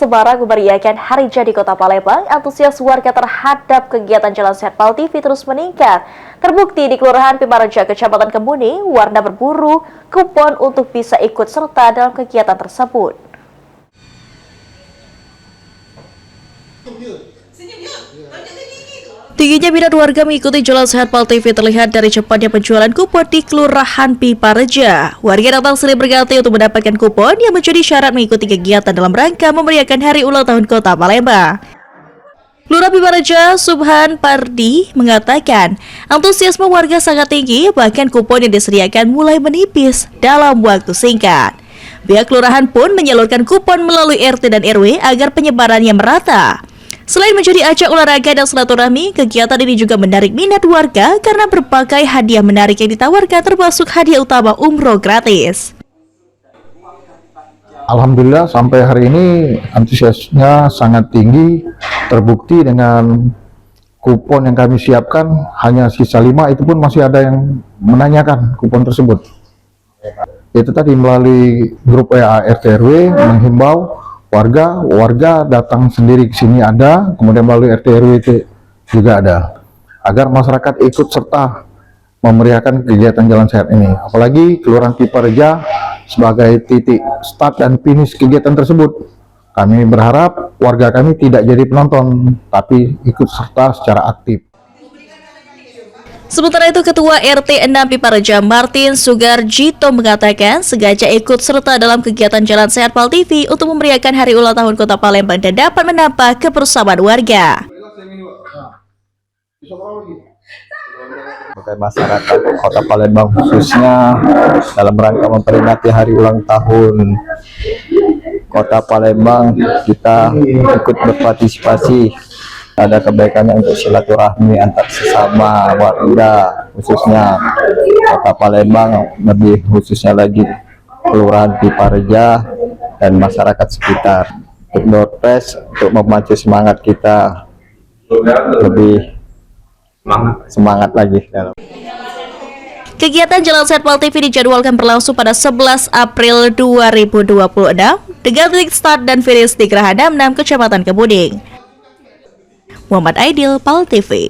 Semarang memeriahkan Hari Jadi Kota Palembang, antusias warga terhadap kegiatan Jalan Sehat Pal TV terus meningkat. Terbukti di Kelurahan Pipareja, Kecamatan Kemuning, warga berburu kupon untuk bisa ikut serta dalam kegiatan tersebut. Tingginya minat warga mengikuti Jalan Sehat Pal TV terlihat dari cepatnya penjualan kupon di Kelurahan Pipareja. Warga datang silih berganti untuk mendapatkan kupon yang menjadi syarat mengikuti kegiatan dalam rangka memeriahkan Hari Ulang Tahun Kota Palembang. Lurah Pipareja, Subhan Pardi, mengatakan antusiasme warga sangat tinggi, bahkan kupon yang disediakan mulai menipis dalam waktu singkat. Pihak kelurahan pun menyalurkan kupon melalui RT dan RW agar penyebarannya merata. Selain menjadi ajang olahraga dan silaturahmi, kegiatan ini juga menarik minat warga karena berbagai hadiah menarik yang ditawarkan, termasuk hadiah utama umroh gratis. Alhamdulillah sampai hari ini antusiasnya sangat tinggi, terbukti dengan kupon yang kami siapkan hanya sisa 5, itu pun masih ada yang menanyakan kupon tersebut. Itu tadi melalui grup WA RT RW menghimbau warga datang sendiri ke sini ada, kemudian melalui RT RW itu juga ada, agar masyarakat ikut serta memeriahkan kegiatan Jalan Sehat ini. Apalagi Kelurahan Pipareja sebagai titik start dan finish kegiatan tersebut. Kami berharap warga kami tidak jadi penonton, tapi ikut serta secara aktif. Sementara itu, Ketua RT 6 Pipareja Martin Sugarjito mengatakan sengaja ikut serta dalam kegiatan Jalan Sehat Pal TV untuk memeriahkan Hari Ulang Tahun Kota Palembang dan dapat menambah kebersamaan warga. Sebagai masyarakat Kota Palembang khususnya dalam rangka memperingati Hari Ulang Tahun Kota Palembang, kita ikut berpartisipasi. Ada kebaikannya untuk silaturahmi antar sesama warga, khususnya Kota Palembang, lebih khususnya lagi Kelurahan Pipareja dan masyarakat sekitar. Untuk door prize, untuk memacu semangat kita lebih semangat lagi dalam. Kegiatan Jalan Sehat Pal TV dijadwalkan berlangsung pada 11 April 2026 dengan titik start dan finish di Geraha 66 Kecamatan Kemuning. Muhammad Aidil, Pal TV.